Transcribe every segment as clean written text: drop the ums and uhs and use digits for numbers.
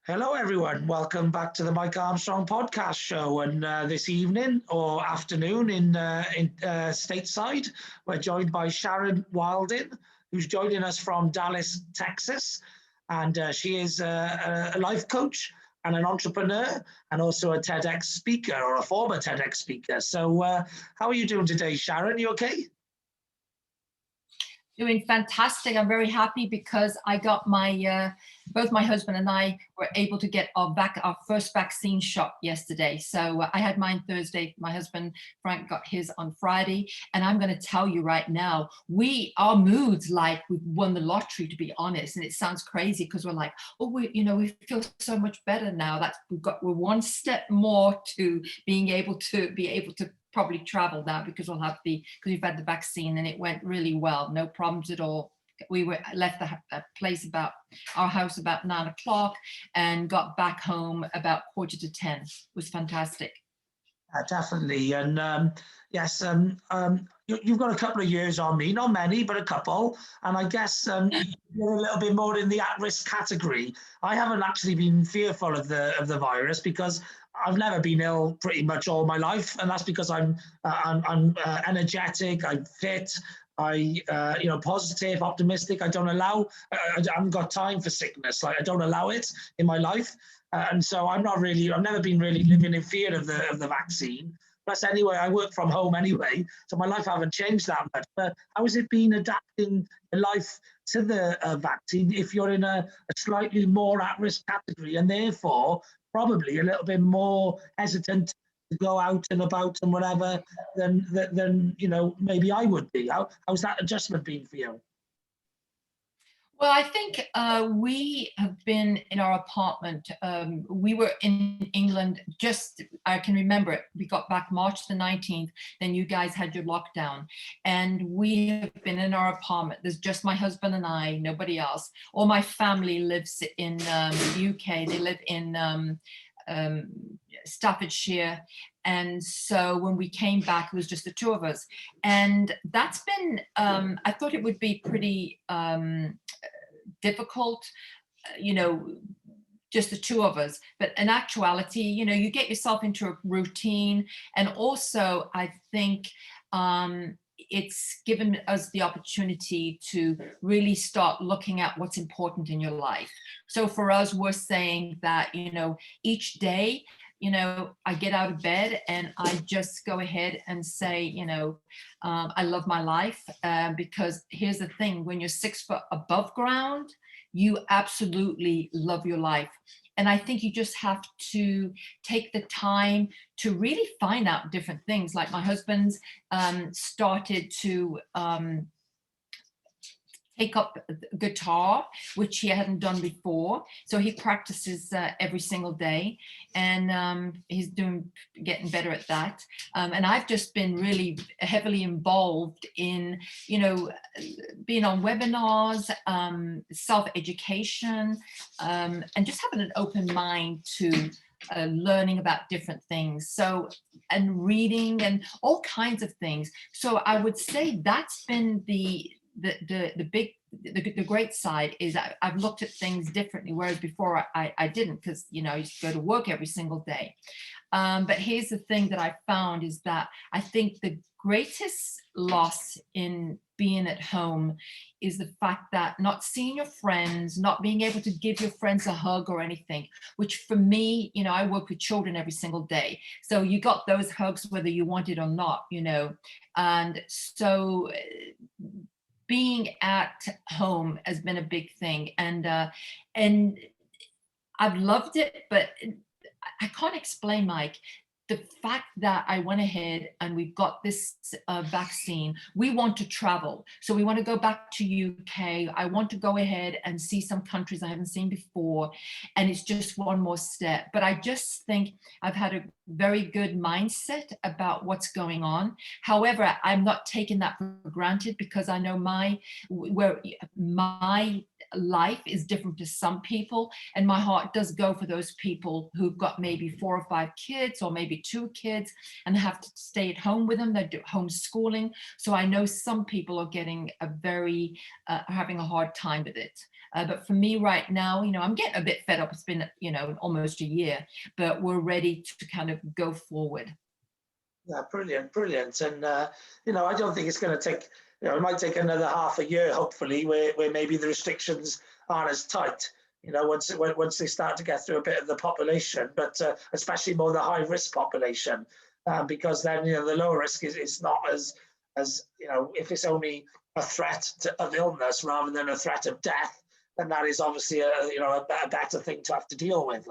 Hello, everyone. Welcome back to the Mike Armstrong podcast show. And this evening or afternoon in stateside, we're joined by Sharyn Wilding, who's joining us from Dallas, Texas. And she is a life coach and an entrepreneur and also a Tedx speaker or a former Tedx speaker. So how are you doing today, Sharyn? You okay? Doing fantastic. I'm very happy because I got my both my husband and I were able to get our first vaccine shot yesterday. So I had mine Thursday. My husband Frank got his on Friday, and I'm going to tell you right now, our moods like we've won the lottery, to be honest. And it sounds crazy because we're like, oh, we feel so much better now. We're one step more to being able to probably travel now because we've had the vaccine, and it went really well, no problems at all. We left our house about 9 o'clock and got back home about 9:45. It was fantastic. Definitely. And yes, you've got a couple of years on me, not many, but a couple. And I guess you're a little bit more in the at-risk category. I haven't actually been fearful of the virus because I've never been ill pretty much all my life, and that's because I'm energetic, I'm fit, positive, optimistic. I haven't got time for sickness. Like I don't allow it in my life, and so I've never been really living in fear of the vaccine. Plus, anyway, I work from home anyway, so my life haven't changed that much. But how has it been adapting your life to the vaccine if you're in a slightly more at-risk category and therefore probably a little bit more hesitant to go out and about and whatever than maybe I would be? How's that adjustment been for you? Well, I think we have been in our apartment. We were in England I can remember it. We got back March the 19th, then you guys had your lockdown. And we have been in our apartment. There's just my husband and I, nobody else. All my family lives in the UK. They live in Staffordshire. And so when we came back, it was just the two of us. And that's been, I thought it would be pretty difficult, just the two of us. But in actuality, you get yourself into a routine. And also, I think it's given us the opportunity to really start looking at what's important in your life. So for us, we're saying that, each day, I get out of bed and I just go ahead and say, I love my life, because here's the thing, when you're 6 foot above ground, you absolutely love your life. And I think you just have to take the time to really find out different things. Like my husband's started to take up guitar, which he hadn't done before. So he practices every single day, and he's getting better at that. And I've just been really heavily involved in, being on webinars, self-education, and just having an open mind to learning about different things. So, and reading and all kinds of things. So I would say that's been the great side is I've looked at things differently, whereas before I didn't, because I used to go to work every single day. But here's the thing that I found is that I think the greatest loss in being at home is the fact that not seeing your friends, not being able to give your friends a hug or anything, which for me, I work with children every single day. So you got those hugs whether you want it or not, and so being at home has been a big thing, and I've loved it, but I can't explain, Mike, the fact that I went ahead and we've got this vaccine. We want to travel. So we want to go back to UK. I want to go ahead and see some countries I haven't seen before. And it's just one more step. But I just think I've had a very good mindset about what's going on. However, I'm not taking that for granted because I know my life is different to some people, and my heart does go for those people who've got maybe 4 or 5 kids or maybe 2 kids and have to stay at home with them. They do homeschooling. So I know some people are getting having a hard time with it. But for me right now, I'm getting a bit fed up. It's been, almost a year, but we're ready to kind of go forward. Yeah, brilliant, brilliant. And, I don't think it's going to take, it might take another half a year, hopefully, where maybe the restrictions aren't as tight, once they start to get through a bit of the population, but especially more the high risk population, because then, the low risk is not as, if it's only a threat of illness rather than a threat of death, then that is obviously a better thing to have to deal with,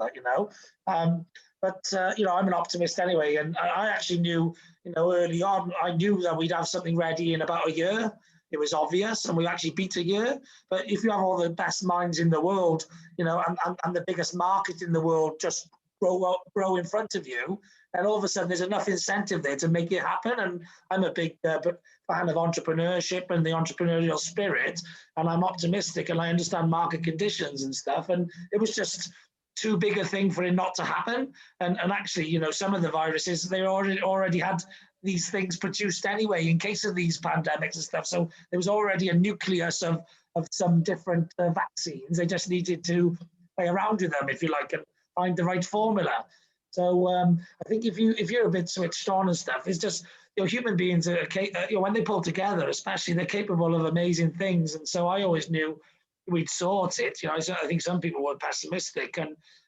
But, I'm an optimist anyway, and I actually knew, early on, I knew that we'd have something ready in about a year. It was obvious, and we actually beat a year. But if you have all the best minds in the world, and the biggest market in the world just grow in front of you, then all of a sudden there's enough incentive there to make it happen. And I'm a big fan of entrepreneurship and the entrepreneurial spirit, and I'm optimistic, and I understand market conditions and stuff. And it was just too big a thing for it not to happen. And actually, some of the viruses, they already had these things produced anyway in case of these pandemics and stuff. So there was already a nucleus of some different vaccines. They just needed to play around with them, if you like, and find the right formula. So I think if you're a bit switched on and stuff, it's just, human beings are, when they pull together, especially, they're capable of amazing things. And so I always knew we'd sort it. I think some people were pessimistic,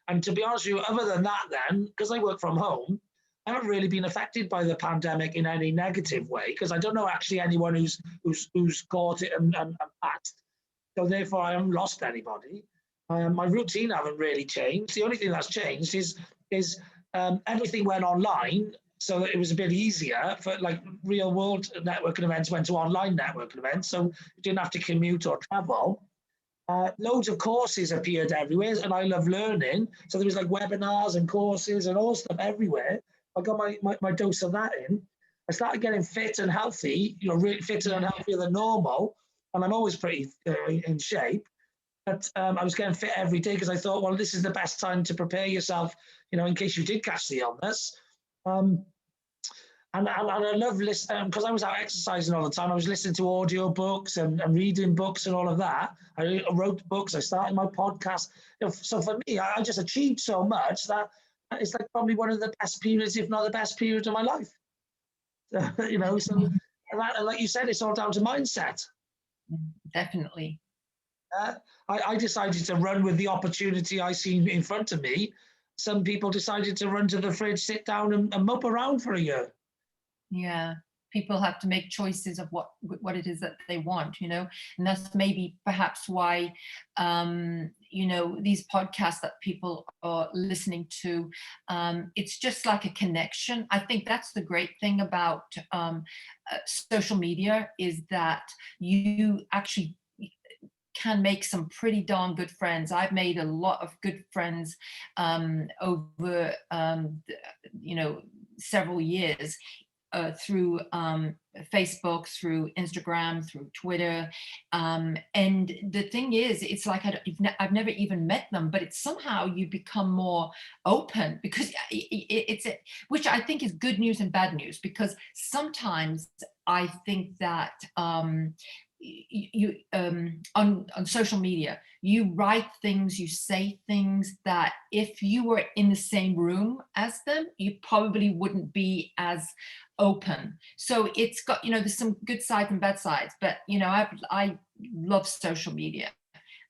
and to be honest with you, other than that, then, because I work from home, I haven't really been affected by the pandemic in any negative way, because I don't know actually anyone who's caught it and passed. So therefore, I haven't lost anybody. My routine haven't really changed. The only thing that's changed is everything went online, so that it was a bit easier for, like, real world networking events went to online networking events, so you didn't have to commute or travel. Loads of courses appeared everywhere, and I love learning. So there was like webinars and courses and all stuff everywhere. I got my dose of that in. I started getting fit and healthy, really fitter and healthier than normal. And I'm always pretty in shape. But I was getting fit every day because I thought, well, this is the best time to prepare yourself, in case you did catch the illness. And I love listening, because I was out exercising all the time. I was listening to audio books and reading books and all of that. I wrote books. I started my podcast. So for me, I just achieved so much that it's like probably one of the best periods, if not the best period of my life. So like you said, it's all down to mindset. Definitely. I decided to run with the opportunity I seen in front of me. Some people decided to run to the fridge, sit down and mope around for a year. Yeah, people have to make choices of what it is that they want, and that's maybe perhaps why these podcasts that people are listening to, it's just like a connection. I think that's the great thing about social media, is that you actually can make some pretty darn good friends. I've made a lot of good friends over several years, through Facebook, through Instagram, through Twitter. And the thing is, it's like I've never even met them, but it's somehow you become more open, because which I think is good news and bad news, because sometimes I think that you on social media, you write things, you say things that if you were in the same room as them, you probably wouldn't be as open. So it's got, there's some good sides and bad sides, but I love social media,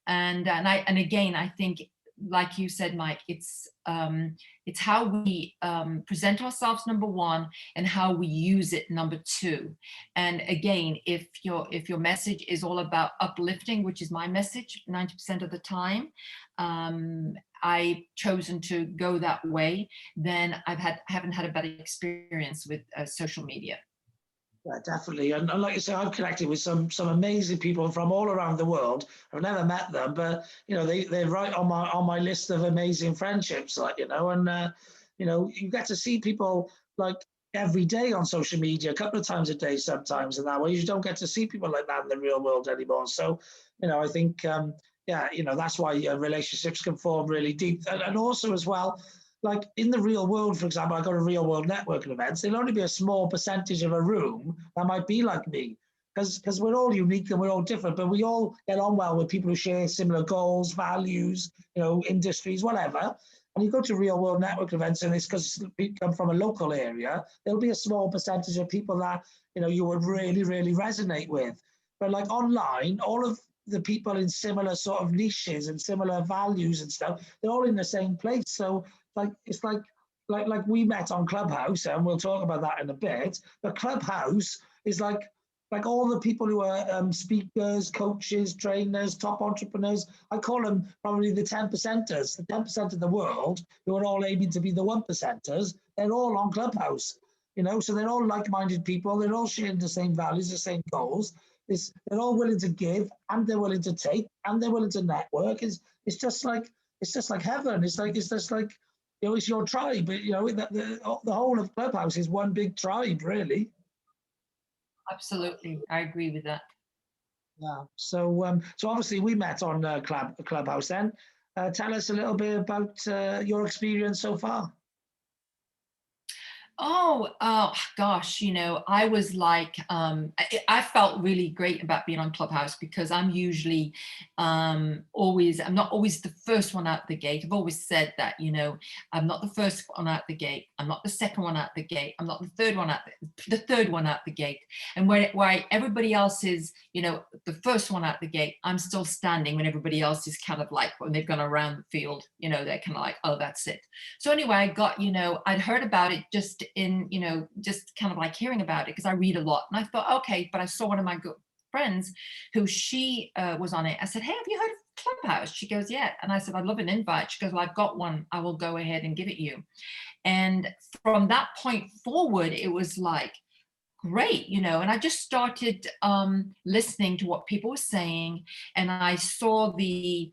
and again, I think, like you said, Mike, it's how we present ourselves, number one, and how we use it, number two. And again, if your message is all about uplifting, which is my message 90% of the time, I've chosen to go that way, then haven't had a bad experience with social media. Yeah, definitely. And like you say, I've connected with some amazing people from all around the world. I've never met them, but they're right on my list of amazing friendships. And you get to see people like every day on social media, a couple of times a day sometimes, and that way you don't get to see people like that in the real world anymore. So I think that's why relationships can form really deep, and also as well, like in the real world, for example, I go to real world networking events. There'll only be a small percentage of a room that might be like me, because we're all unique and we're all different, but we all get on well with people who share similar goals, values, industries, whatever. And you go to real world network events, and it's because you come from a local area, there'll be a small percentage of people that, you would really, really resonate with. But like online, all of the people in similar sort of niches and similar values and stuff, they're all in the same place. So it's like we met on Clubhouse, and we'll talk about that in a bit. But Clubhouse is like all the people who are speakers, coaches, trainers, top entrepreneurs. I call them probably the 10%ers, the 10% of the world who are all aiming to be the 1%ers. They're all on Clubhouse, so they're all like-minded people. They're all sharing the same values, the same goals. They're all willing to give, and they're willing to take, and they're willing to network. It's just like heaven. It's just like it's your tribe. The whole of Clubhouse is one big tribe, really. Absolutely, I agree with that. Yeah. So obviously we met on Clubhouse. Then, tell us a little bit about your experience so far. Oh gosh, I was like, I felt really great about being on Clubhouse, because I'm usually I'm not always the first one out the gate. I've always said that, I'm not the first one out the gate. I'm not the second one out the gate. I'm not the third one out the gate. And where everybody else is, the first one out the gate, I'm still standing when everybody else is kind of like, when they've gone around the field, they're kind of like, oh, that's it. So anyway, I got, I'd heard about it just in, just kind of like hearing about it, because I read a lot, and I thought, okay, but I saw one of my good friends who she was on it. I said, hey, have you heard of Clubhouse? She goes, yeah. And I said, I'd love an invite. She goes, well, I've got one. I will go ahead and give it you. And from that point forward, it was like, great, and I just started listening to what people were saying, and I saw the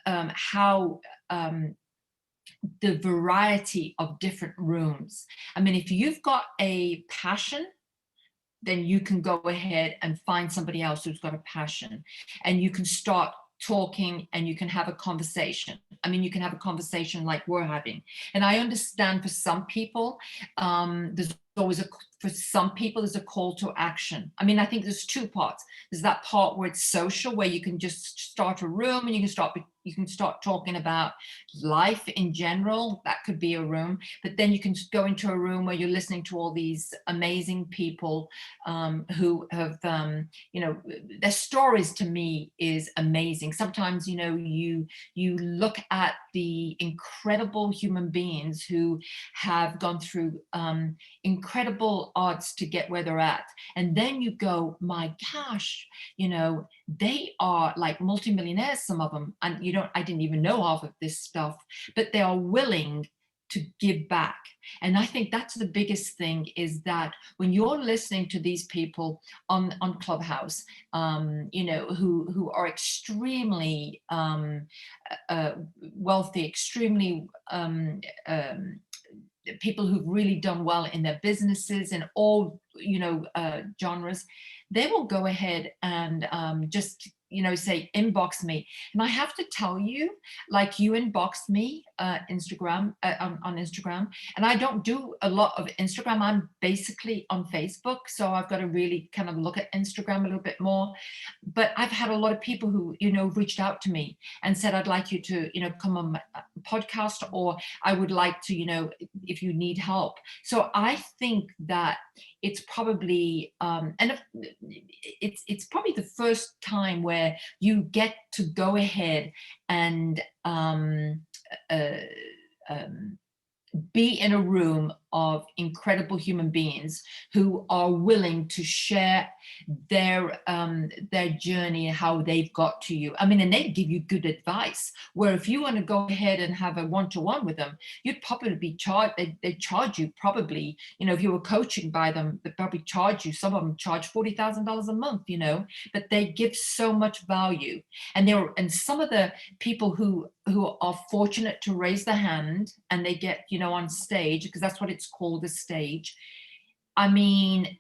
how the variety of different rooms. I mean, if you've got a passion, then you can go ahead and find somebody else who's got a passion, and you can start talking, and you can have a conversation. I mean, you can have a conversation like we're having. And I understand for some people, for some people, there's a call to action. I mean, I think there's two parts. There's that part where it's social, where you can just start a room and you can start talking about life in general. That could be a room. But then you can go into a room where you're listening to all these amazing people who have, their stories to me is amazing. Sometimes, you look at the incredible human beings who have gone through incredible odds to get where they're at. And then you go, my gosh, they are like multimillionaires, some of them. And I didn't even know half of this stuff, but they are willing to give back. And I think that's the biggest thing, is that when you're listening to these people on Clubhouse, who are extremely wealthy, extremely people who've really done well in their businesses and all, genres, they will go ahead and just, say, inbox me. And I have to tell you, like, you inboxed me Instagram on Instagram, and I don't do a lot of Instagram. I'm basically on Facebook, so I've got to really kind of look at Instagram a little bit more. But I've had a lot of people who, reached out to me and said, I'd like you to, come on my podcast, or I would like to, if you need help. So I think that it's probably, it's probably the first time where you get to go ahead and be in a room of incredible human beings who are willing to share their journey, how they've got to you. I mean, and they give you good advice, where if you want to go ahead and have a one-to-one with them, you'd probably be charged. They charge you probably, if you were coaching by them, they'd probably charge you. Some of them charge $40,000 a month, but they give so much value. And some of the people who are fortunate to raise their hand and they get, on stage, because that's what it's called, the stage. I mean,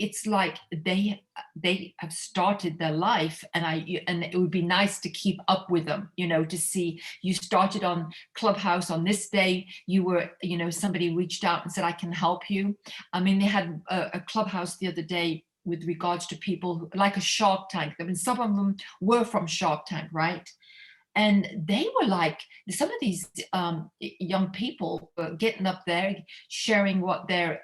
it's like they have started their life, and it would be nice to keep up with them, to see you started on Clubhouse on this day, you were, somebody reached out and said, I can help you. I mean, they had a Clubhouse the other day with regards to people who, like a Shark Tank. I mean, some of them were from Shark Tank, right? And they were like, some of these young people were getting up there, sharing what their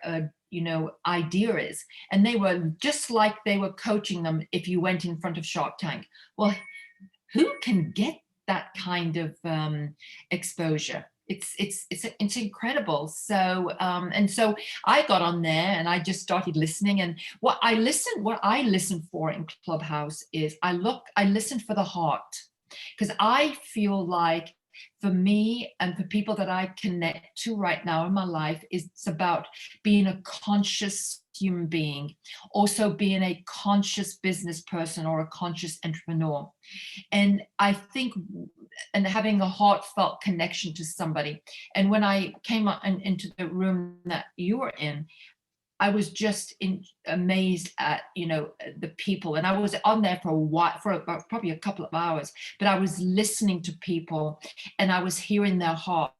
idea is. And they were just like they were coaching them if you went in front of Shark Tank. Well, who can get that kind of exposure? It's incredible. So and so I got on there and I just started listening. And what I listen for in Clubhouse is I listen for the heart, because I feel like for me and for people that I connect to right now in my life, it's about being a conscious human being, also being a conscious business person or a conscious entrepreneur. And I think, and having a heartfelt connection to somebody. And when I came up into the room that you were in, I was just amazed at, the people. And I was on there for a while, for about probably a couple of hours, but I was listening to people and I was hearing their heart.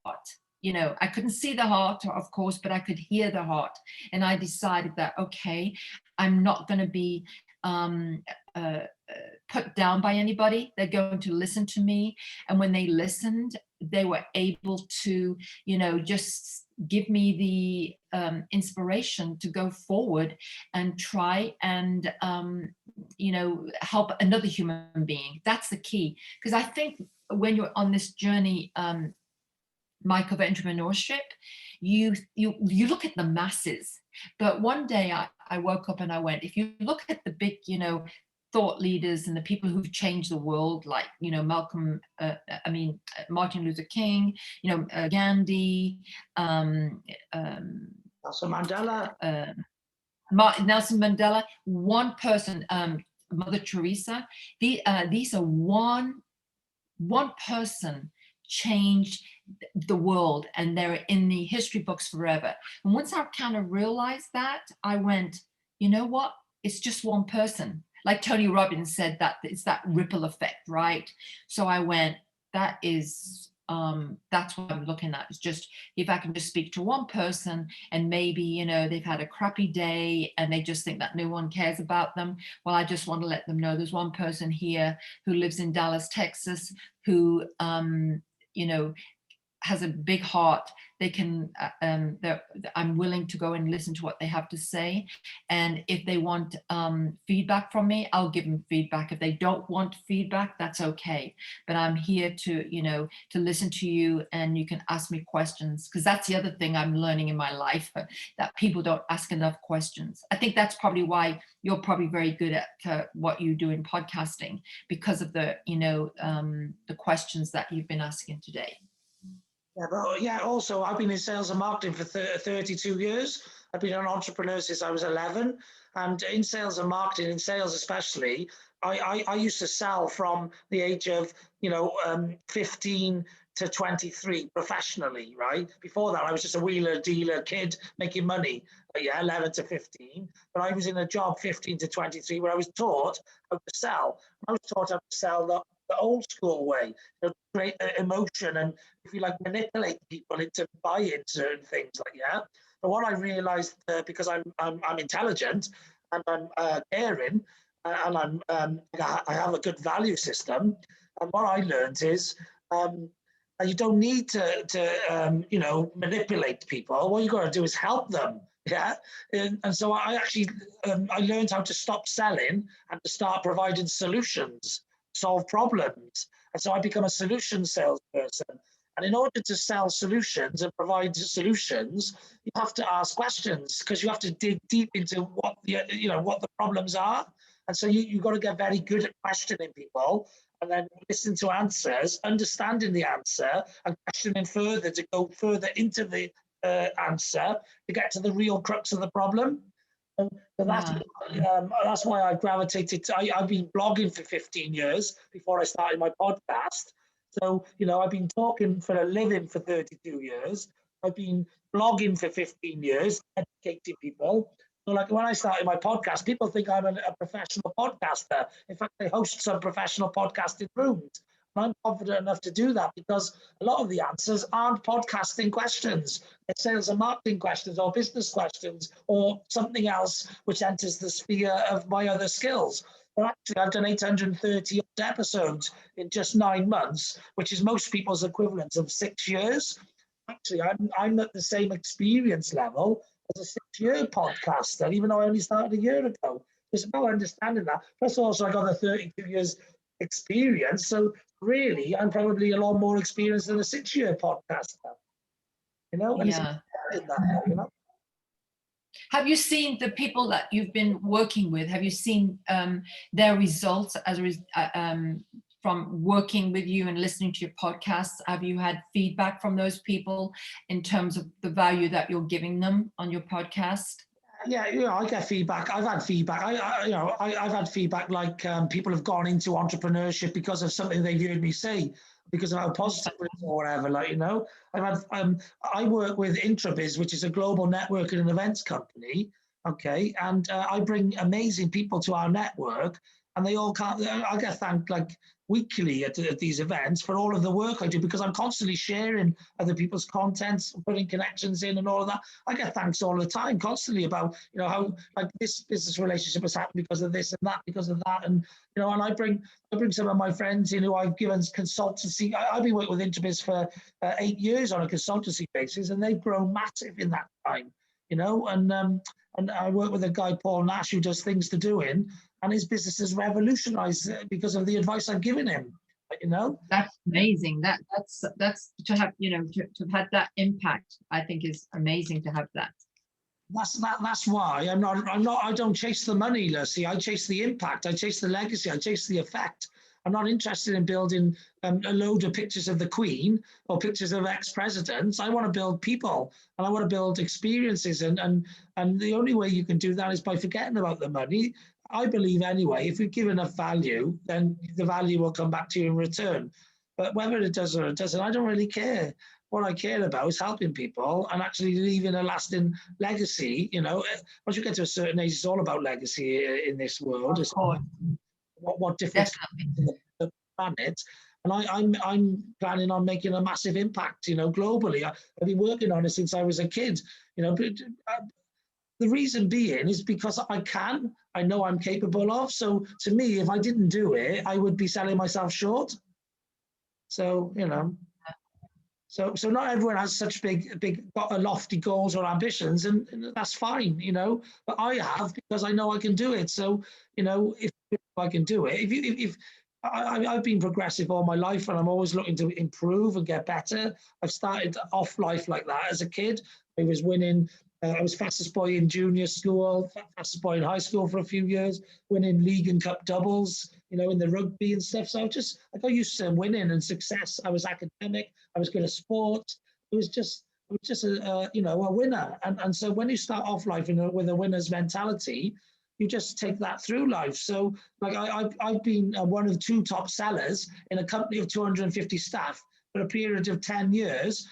I couldn't see the heart, of course, but I could hear the heart. And I decided that, okay, I'm not going to be put down by anybody. They're going to listen to me. And when they listened, they were able to, just give me the inspiration to go forward and try and, help another human being. That's the key. Because I think when you're on this journey, Mike, of entrepreneurship, you look at the masses. But one day I woke up and I went, if you look at the big, thought leaders and the people who've changed the world, like, Martin Luther King, Gandhi, Nelson Mandela. Nelson Mandela, one person, Mother Teresa. These are one person changed the world, and they're in the history books forever. And once I kind of realized that, I went, you know what? It's just one person. Like Tony Robbins said, that it's that ripple effect, right? So I went, that's what I'm looking at. It's just, if I can just speak to one person and maybe, they've had a crappy day and they just think that no one cares about them. Well, I just want to let them know there's one person here who lives in Dallas, Texas, who, has a big heart. They can, I'm willing to go and listen to what they have to say. And if they want feedback from me, I'll give them feedback. If they don't want feedback, that's okay. But I'm here to, to listen to you, and you can ask me questions, because that's the other thing I'm learning in my life, that people don't ask enough questions. I think that's probably why you're probably very good at what you do in podcasting, because of the, the questions that you've been asking today. Also, I've been in sales and marketing for 32 years. I've been an entrepreneur since I was 11. And in sales and marketing, in sales especially, I used to sell from the age of, 15 to 23 professionally, right? Before that, I was just a wheeler dealer kid making money, 11 to 15. But I was in a job 15 to 23 where I was taught how to sell. I was taught how to sell the old school way, create emotion and, if you like, manipulate people into buying certain things like that. But what I realized, because I'm intelligent and I'm caring, and I have a good value system, and what I learned is you don't need to manipulate people. What you got to do is help them. Yeah, and so I actually I learned how to stop selling and to start providing solutions, solve problems. And so I become a solution salesperson. And in order to sell solutions and provide solutions, you have to ask questions, because you have to dig deep into what the problems are. And so you've got to get very good at questioning people, and then listen to answers, understanding the answer, and questioning further to go further into the answer to get to the real crux of the problem. So that's why I gravitated to, I've been blogging for 15 years before I started my podcast. So, I've been talking for a living for 32 years. I've been blogging for 15 years, educating people. So like when I started my podcast, people think I'm a professional podcaster. In fact, I host some professional podcasting rooms. And I'm confident enough to do that because a lot of the answers aren't podcasting questions. They're sales and marketing questions or business questions or something else which enters the sphere of my other skills. But actually, I've done 830 episodes in just 9 months, which is most people's equivalent of 6 years. Actually, I'm at the same experience level as a 6-year podcaster, even though I only started a year ago. It's about understanding that. Plus, also, I got the 32 years experience. So really, I'm probably a lot more experienced than a 6-year podcaster. You know, and Yeah. it's that, you know. Have you seen the people that you've been working with? Have you seen their results as from working with you and listening to your podcasts? Have you had feedback from those people in terms of the value that you're giving them on your podcast? Yeah, you know, I get feedback. I've had feedback. I've had feedback like people have gone into entrepreneurship because of something they've heard me say, because of how positive it is or whatever. Like, you know, I've had, I work with Intrabiz, which is a global networking and events company. Okay, and I bring amazing people to our network, and they all can't. I get thanked like weekly at these events for all of the work I do because I'm constantly sharing other people's contents, putting connections in, and all of that. I get thanks all the time, constantly about, you know, how like this business relationship has happened because of this and that, because of that, and you know, and I bring some of my friends in who I've given consultancy. I've been working with Intrabiz for 8 years on a consultancy basis, and they've grown massive in that time, you know, and I work with a guy, Paul Nash, who does Things to Do in, and his business has revolutionized because of the advice I've given him, you know. That's amazing. That's to have, you know, to have had that impact, I think is amazing to have that. That's why I don't chase the money, Lucy. I chase the impact. I chase the legacy. I chase the effect. I'm not interested in building a load of pictures of the Queen or pictures of ex-presidents. I want to build people, and I want to build experiences. And the only way you can do that is by forgetting about the money. I believe anyway, if you give enough value, then the value will come back to you in return. But whether it does or it doesn't, I don't really care. What I care about is helping people and actually leaving a lasting legacy. You know, once you get to a certain age, it's all about legacy in this world. Of course. What difference to the planet. And I'm planning on making a massive impact, you know, globally. I've been working on it since I was a kid, you know. But the reason being is because I know I'm capable of. So to me, if I didn't do it, I would be selling myself short. So, you know, so not everyone has such big lofty goals or ambitions, and that's fine, you know. But I have, because I know I can do it. So, you know, if I can do it, if I've been progressive all my life, and I'm always looking to improve and get better. I've started off life like that as a kid. I was winning. I was fastest boy in junior school, fastest boy in high school for a few years, winning league and cup doubles, you know, in the rugby and stuff. So I got used to winning and success. I was academic. I was good at sports. I was just a you know, a winner. And so when you start off life with a winner's mentality, you just take that through life. So like I've been one of 2 top sellers in a company of 250 staff for a period of 10 years.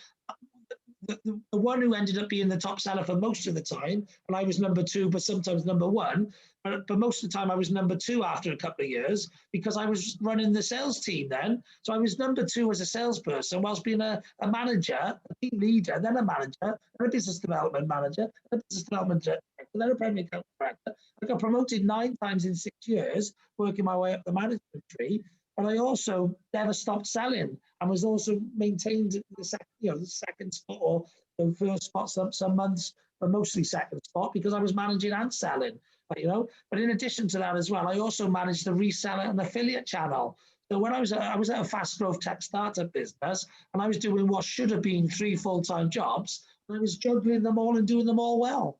The one who ended up being the top seller for most of the time, and I was number 2, but sometimes number 1. But most of the time I was number 2 after a couple of years because I was running the sales team then. So I was number 2 as a salesperson whilst being a manager, a team leader, then a manager, and a business development manager, and a business development director, then a premier account director. I got promoted 9 times in 6 years, working my way up the management tree. But I also never stopped selling, and was also maintained the second spot or the first spot some months, but mostly second spot because I was managing and selling. But, you know, but in addition to that as well, I also managed the reseller and affiliate channel. So when I was at a fast growth tech startup business, and I was doing what should have been 3 full-time jobs, and I was juggling them all and doing them all well.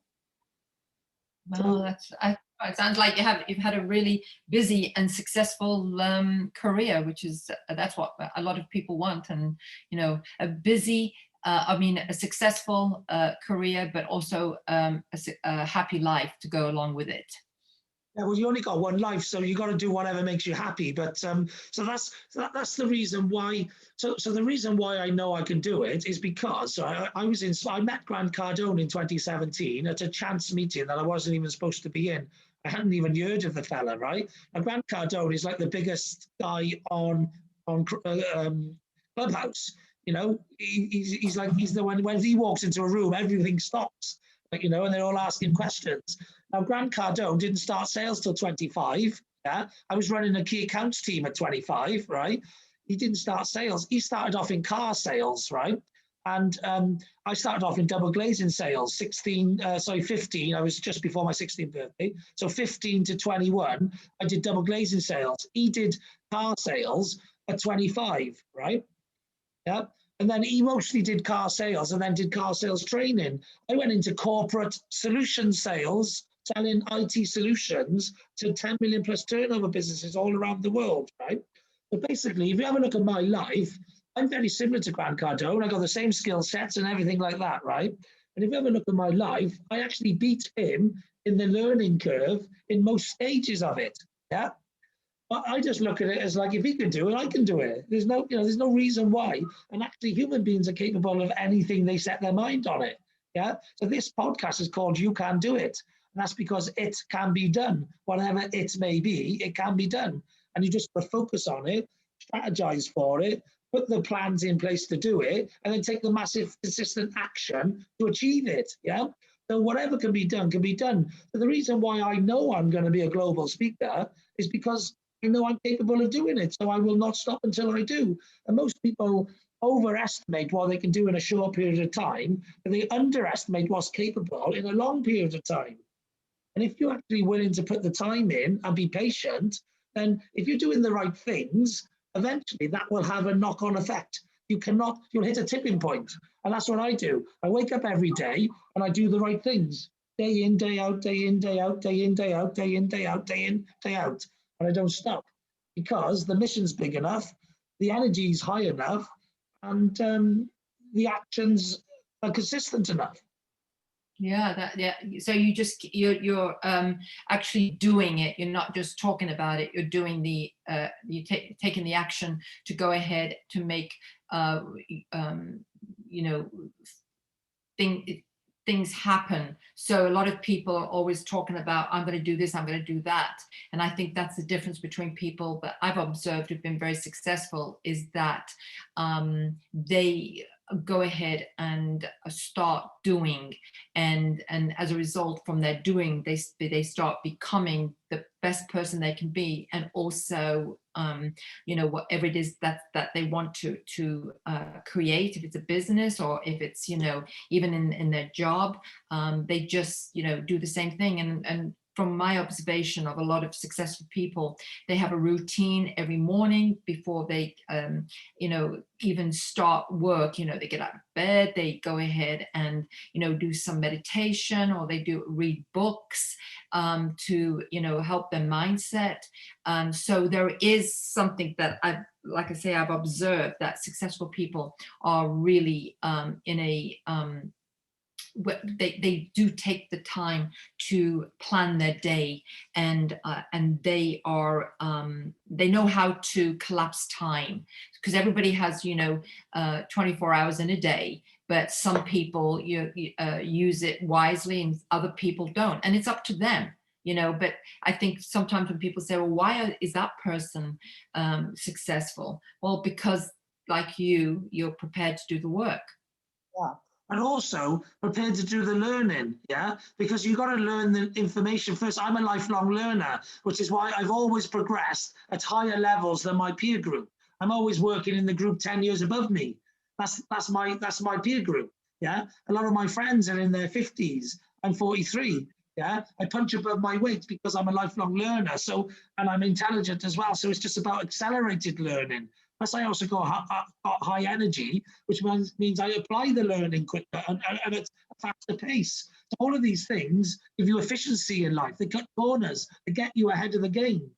Well, it sounds like you've had a really busy and successful career, which is that's what a lot of people want. And you know, a busy, a successful career, but also a happy life to go along with it. Yeah, well, you only got one life, so you got to do whatever makes you happy. But so that's the reason why. So the reason why I know I can do it is because I met Grant Cardone in 2017 at a chance meeting that I wasn't even supposed to be in. I hadn't even heard of the fella, right? And Grant Cardone is like the biggest guy on Clubhouse. You know, he's the one when he walks into a room, everything stops. Like, you know, and they're all asking questions. Now, Grant Cardone didn't start sales till 25. Yeah, I was running a key accounts team at 25, right? He didn't start sales. He started off in car sales, right? And I started off in double glazing sales, 15. I was just before my 16th birthday. So 15 to 21, I did double glazing sales. He did car sales at 25, right? Yeah. And then he mostly did car sales and then did car sales training. I went into corporate solution sales, selling IT solutions to 10 million plus turnover businesses all around the world, right? So basically, if you have a look at my life, I'm very similar to Grant Cardone. I got the same skill sets and everything like that, right? And if you have a look at my life, I actually beat him in the learning curve in most stages of it, yeah? I just look at it as like, if he can do it, I can do it. There's no reason why. And actually, human beings are capable of anything they set their mind on it. Yeah. So this podcast is called "You Can Do It," and that's because it can be done. Whatever it may be, it can be done, and you just focus on it, strategize for it, put the plans in place to do it, and then take the massive, consistent action to achieve it. Yeah. So whatever can be done can be done. So the reason why I know I'm going to be a global speaker is because I know I'm capable of doing it, so I will not stop until I do. And most people overestimate what they can do in a short period of time, and they underestimate what's capable in a long period of time. And if you're actually willing to put the time in and be patient, then if you're doing the right things, eventually that will have a knock-on effect. You'll hit a tipping point. And that's what I do. I wake up every day and I do the right things. Day in, day out, day in, day out, day in, day out, day in, day out, day in, day out. And I don't stop because the mission's big enough, the energy is high enough, and the actions are consistent enough. Yeah, so you're actually doing it. You're not just talking about it. You're doing taking the action to go ahead to make things happen. So a lot of people are always talking about, I'm going to do this, I'm going to do that. And I think that's the difference between people that I've observed who've been very successful, is that they go ahead and start doing, and as a result from their doing, they start becoming the best person they can be, and also whatever it is that they want to create, if it's a business or if it's even in their job, they just do the same thing. And from my observation of a lot of successful people, they have a routine every morning before they even start work. They get out of bed, they go ahead and do some meditation, or they read books to help their mindset. So there is something that I've observed, that successful people are really in a they do take the time to plan their day, and they are they know how to collapse time, because everybody has 24 hours in a day, but some people use it wisely and other people don't, and it's up to them. But I think sometimes when people say, well, why is that person successful? Well, because like you're prepared to do the work. Yeah. And also prepared to do the learning, yeah? Because you've got to learn the information first. I'm a lifelong learner, which is why I've always progressed at higher levels than my peer group. I'm always working in the group 10 years above me. That's my peer group, yeah? A lot of my friends are in their 50s. I'm 43, yeah? I punch above my weight because I'm a lifelong learner. So, and I'm intelligent as well. So it's just about accelerated learning. Plus, I also got high energy, which means I apply the learning quicker and at a faster pace. So all of these things give you efficiency in life. They cut corners. They get you ahead of the game.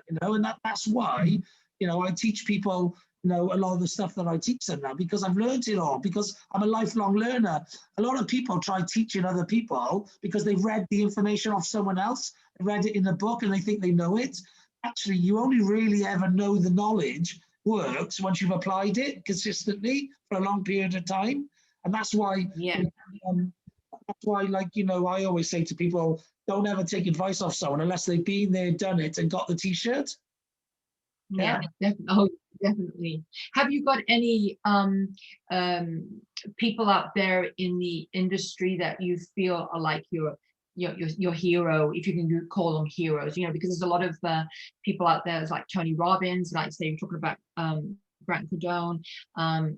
And that's why I teach people a lot of the stuff that I teach them now, because I've learned it all, because I'm a lifelong learner. A lot of people try teaching other people because they've read the information off someone else. read it in a book and they think they know it. Actually, you only really ever know the knowledge works once you've applied it consistently for a long period of time. And that's why, like, you know, I always say to people, don't ever take advice off someone unless they've been there, done it, and got the t-shirt. Yeah, definitely. Have you got any people out there in the industry that you feel are like your hero, if you can call them heroes? You know, because there's a lot of people out there, like Tony Robbins, like say you're talking about Grant Cardone. I've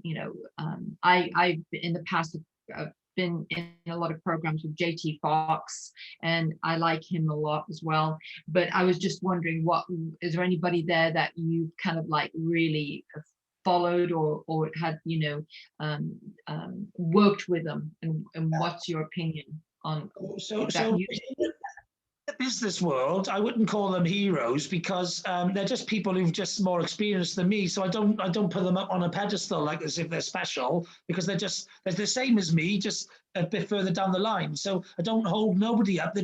in the past been in a lot of programs with JT Fox, and I like him a lot as well. But I was just wondering, is there anybody there that you kind of like really followed or had, you know, worked with them, and what's your opinion on the business world? I wouldn't call them heroes because they're just people who've just more experience than me. So I don't put them up on a pedestal like as if they're special, because they're the same as me, just a bit further down the line. So I don't hold nobody up.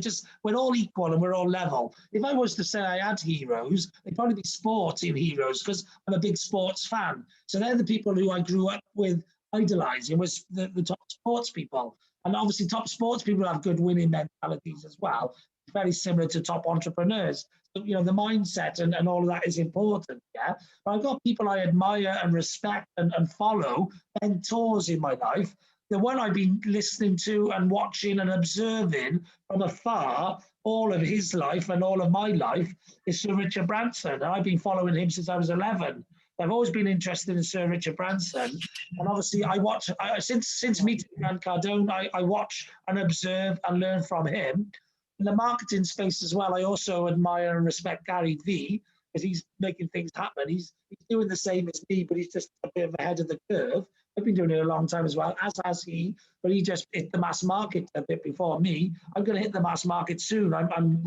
We're all equal and we're all level. If I was to say I had heroes, they'd probably be sporting heroes because I'm a big sports fan. So they're the people who I grew up with idolizing, was the top sports people. And obviously top sports people have good winning mentalities as well. Very similar to top entrepreneurs. So, you know, the mindset and all of that is important, yeah? But I've got people I admire and respect and follow, mentors in my life. The one I've been listening to and watching and observing from afar all of his life and all of my life is Sir Richard Branson. And I've been following him since I was 11. I've always been interested in Sir Richard Branson. And obviously since meeting Grant Cardone, I watch and observe and learn from him. In the marketing space as well, I also admire and respect Gary Vee, because he's making things happen. He's doing the same as me, but he's just a bit ahead of the curve. I've been doing it a long time as well, as has he, but he just hit the mass market a bit before me. I'm going to hit the mass market soon. I'm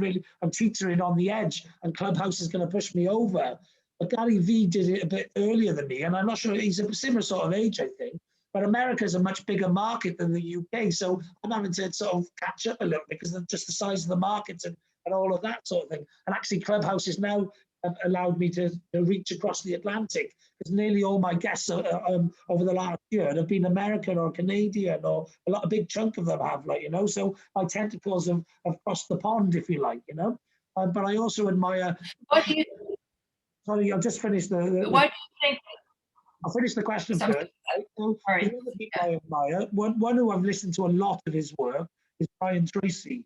teetering on the edge, and Clubhouse is going to push me over. But Gary Vee did it a bit earlier than me, and I'm not sure, he's a similar sort of age, I think. But America is a much bigger market than the UK. So I'm having to sort of catch up a little bit because of just the size of the markets and all of that sort of thing. And actually Clubhouse has now allowed me to reach across the Atlantic, because nearly all my guests over the last year have been American or Canadian, or a big chunk of them have, like, you know, so my tentacles have crossed the pond, if you like, you know. But I also admire... Sorry, I'll just finish why do you think... I'll finish the question first. Right? So, the other people I admire, one who I've listened to a lot of his work is Brian Tracy.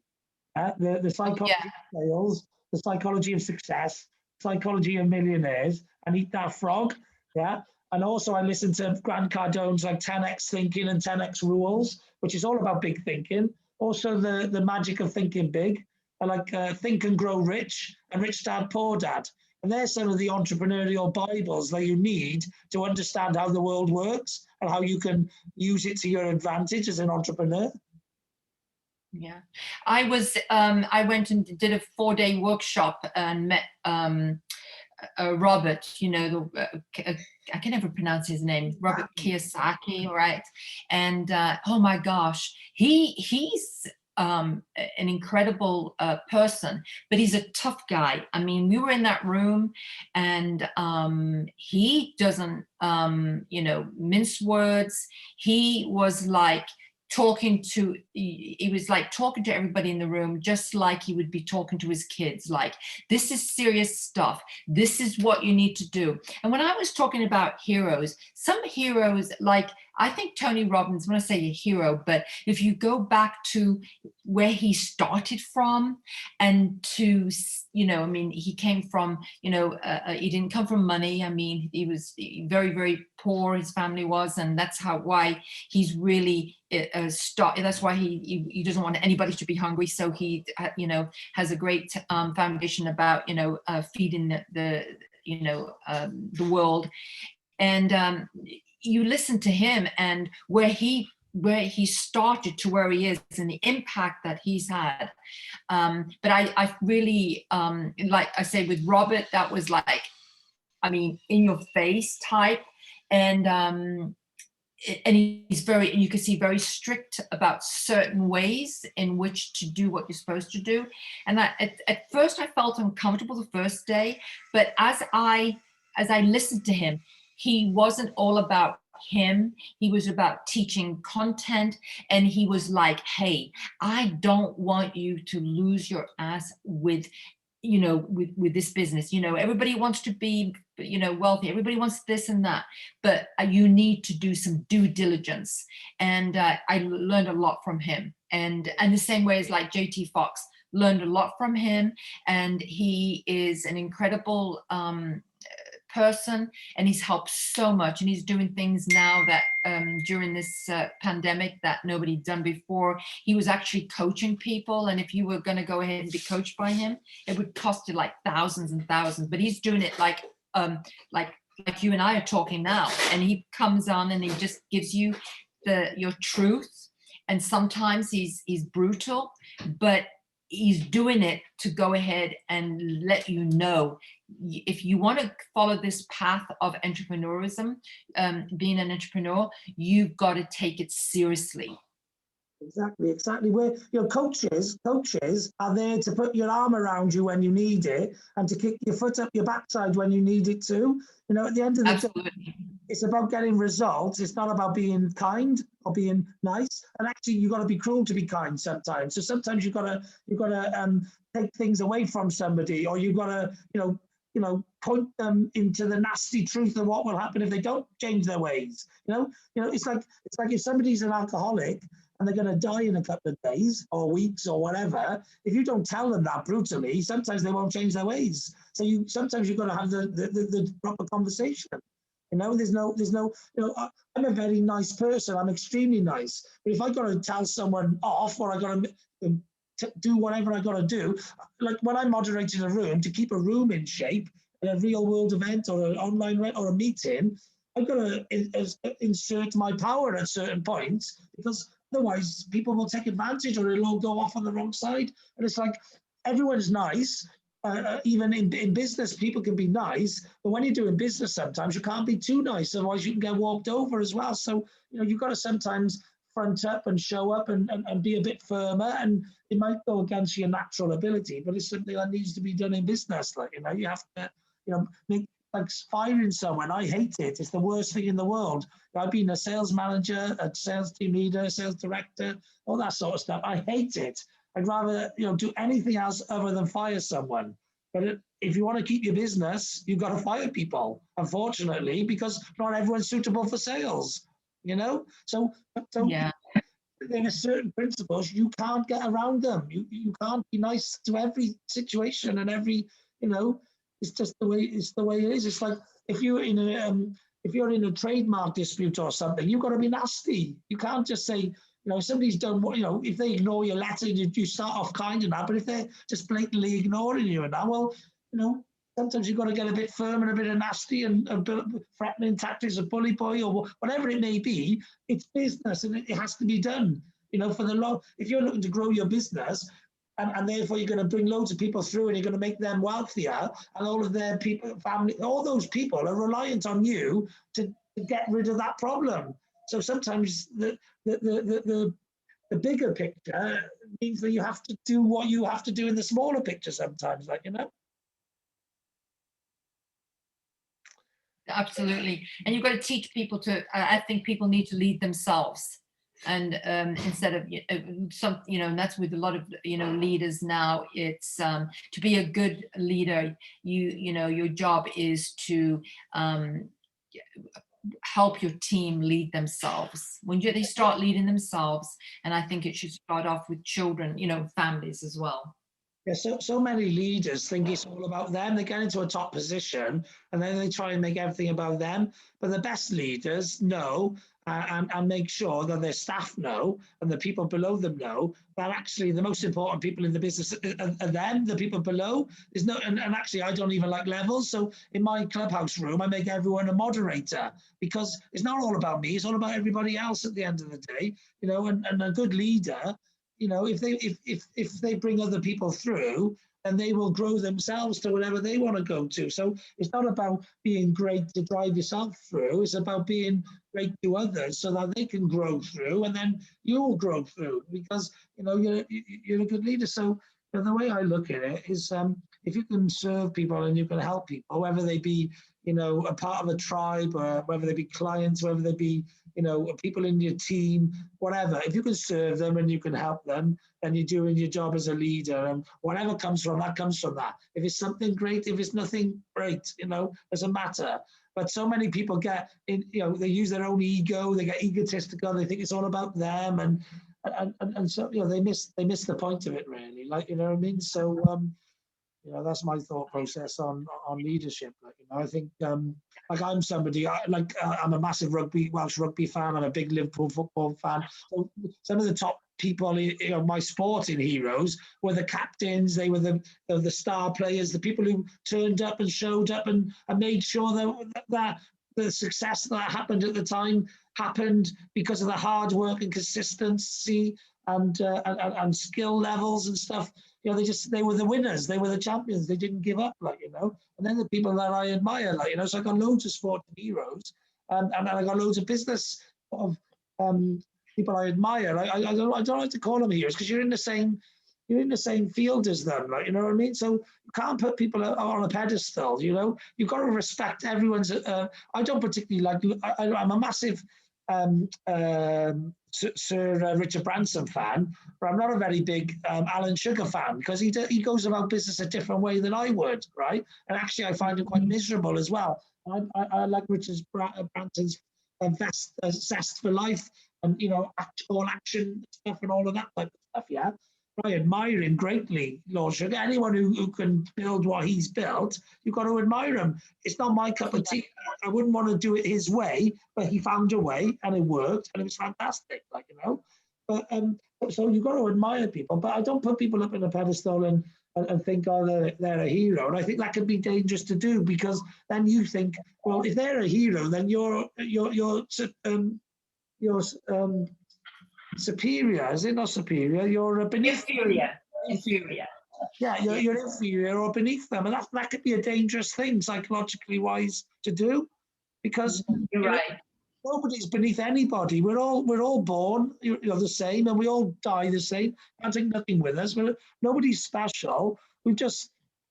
The psychology of sales, the psychology of success, psychology of millionaires, and Eat That Frog. Yeah. And also I listen to Grant Cardone's like 10X thinking and 10X rules, which is all about big thinking. Also the magic of thinking big. I like Think and Grow Rich and Rich Dad, Poor Dad. And there's some of the entrepreneurial Bibles that you need to understand how the world works and how you can use it to your advantage as an entrepreneur. Yeah, I went and did a 4-day workshop and met Robert, you know, I can never pronounce his name, Robert Kiyosaki, right? And oh my gosh, he's an incredible person, but he's a tough guy. I mean, we were in that room, and he doesn't, you know, mince words. He was like he was like talking to everybody in the room, just like he would be talking to his kids, like, this is serious stuff. This is what you need to do. And when I was talking about heroes, some heroes, like, I think Tony Robbins, when I say a hero, but if you go back to where he started from, and to, you know, I mean, he came from, you know, he didn't come from money. I mean, he was very, very poor, his family was, and that's why he's really that's why he doesn't want anybody to be hungry. So he, you know, has a great foundation about, you know, feeding the you know, the world. And you listen to him and where he started to where he is and the impact that he's had. But I really, like I say with Robert, that was like, I mean, in your face type. And and he's very, you can see, very strict about certain ways in which to do what you're supposed to do. And at first I felt uncomfortable the first day, but as I listened to him, he wasn't all about him. He was about teaching content, and he was like, hey, I don't want you to lose your ass with, you know, with this business. You know, everybody wants to be, you know, wealthy. Everybody wants this and that, but you need to do some due diligence. And I learned a lot from him. And the same way as like JT Fox, learned a lot from him. And he is an incredible person, and he's helped so much, and he's doing things now that during this pandemic that nobody'd done before. He was actually coaching people, and if you were going to go ahead and be coached by him, it would cost you like thousands and thousands, but he's doing it like you and I are talking now, and he comes on and he just gives you your truth. And sometimes he's brutal, but he's doing it to go ahead and let you know, if you want to follow this path of entrepreneurism, being an entrepreneur, you've got to take it seriously. Exactly. Where your coaches are there to put your arm around you when you need it, and to kick your foot up your backside when you need it to. You know, at the end of the day, it's about getting results. It's not about being kind or being nice. And actually, you've got to be cruel to be kind sometimes. So sometimes you've got to take things away from somebody, or you've got to, you know, point them into the nasty truth of what will happen if they don't change their ways. You know, it's like if somebody's an alcoholic and they're going to die in a couple of days or weeks or whatever, if you don't tell them that brutally, sometimes they won't change their ways. So sometimes you've got to have the proper conversation. You know, there's no, you know, I'm a very nice person. I'm extremely nice. But if I got to tell someone off, or I got to do whatever I got to do, like when I'm moderating a room, to keep a room in shape in a real world event or an online or a meeting, I've got to insert my power at certain points, because otherwise people will take advantage, or it'll all go off on the wrong side. And it's like, everyone's nice. Even in business, people can be nice, but when you're doing business, sometimes you can't be too nice, otherwise you can get walked over as well. So, you know, you've got to sometimes front up and show up and be a bit firmer, and it might go against your natural ability, but it's something that needs to be done in business. Like, you know, you have to, you know, make, like firing someone, I hate it. It's the worst thing in the world. I've been a sales manager, a sales team leader, sales director, all that sort of stuff. I hate it. I'd rather, you know, do anything else other than fire someone. But if you want to keep your business, you've got to fire people, unfortunately, because not everyone's suitable for sales, you know? So yeah. There are certain principles, you can't get around them. You can't be nice to every situation and every, you know, it's just the way it is. It's like if you're in a trademark dispute or something, you've got to be nasty. You can't just say, you know, if somebody's done what, you know, if they ignore your letter, you start off kind and that, but if they're just blatantly ignoring you and that, well, you know, sometimes you've got to get a bit firm and a bit of nasty and threatening tactics of bully boy or whatever it may be. It's business, and it has to be done, you know, for the long. If you're looking to grow your business, and therefore you're going to bring loads of people through, and you're going to make them wealthier, and all of their people, family, all those people are reliant on you to get rid of that problem. So sometimes the bigger picture means that you have to do what you have to do in the smaller picture sometimes, like, you know. Absolutely. And you've got to teach people to, I think people need to lead themselves. And instead of some, you know, and that's with a lot of, you know, leaders now, it's to be a good leader, you know, your job is to help your team lead themselves. When they start leading themselves, and I think it should start off with children, you know, families as well. Yeah, so many leaders think it's all about them. They get into a top position and then they try and make everything about them. But the best leaders know and make sure that their staff know and the people below them know that actually the most important people in the business are them, the people below. There's no, and actually I don't even like levels. So in my clubhouse room, I make everyone a moderator, because it's not all about me. It's all about everybody else at the end of the day, you know, and a good leader, you know, if they bring other people through, then they will grow themselves to whatever they want to go to. So it's not about being great to drive yourself through. It's about being great to others so that they can grow through, and then you'll grow through, because you're a good leader. So the way I look at it is, if you can serve people and you can help people, whether they be a part of a tribe, or whether they be clients, whether they be people in your team, whatever, if you can serve them and you can help them, then you're doing your job as a leader, and whatever comes from that comes from that. If it's something great, if it's nothing great, doesn't matter. But so many people get in, they use their own ego, they get egotistical, they think it's all about them, and so they miss the point of it, really. Like, you know what I mean? So that's my thought process on leadership. Like, I think like I'm somebody, I'm a massive Welsh rugby fan. I'm a big Liverpool football fan. So some of the top people, my sporting heroes were the captains. They were the star players, the people who turned up and showed up and made sure that the success that happened at the time happened because of the hard work and consistency and skill levels and stuff. They were the winners, they were the champions, they didn't give up, and then the people that I admire, so I got loads of sporting heroes, and I got loads of business of people I admire. I don't like to call them heroes, because you're in the same field as them, you know what I mean? So you can't put people on a pedestal. You've got to respect everyone's. I don't particularly like. I'm a massive Sir Richard Branson fan, but I'm not a very big Alan Sugar fan, because he goes about business a different way than I would, right? And actually, I find him quite miserable as well. I like Richard Branson's zest for life, and all action stuff and all of that type of stuff. Yeah, I admire him greatly, Lord Sugar. Anyone who can build what he's built, you've got to admire him. It's not my cup of tea. I wouldn't want to do it his way, but he found a way and it worked and it was fantastic, But so you've got to admire people, but I don't put people up in a pedestal and think, oh, they're a hero. And I think that can be dangerous to do, because then you think, well, if they're a hero, then you're superior. Is it not superior? You're beneath. Inferior. Yeah, you're inferior or beneath them, and that could be a dangerous thing, psychologically wise, to do, because you're right. Nobody's beneath anybody. We're all born the same, and we all die the same. Can't take nothing with us. Nobody's special.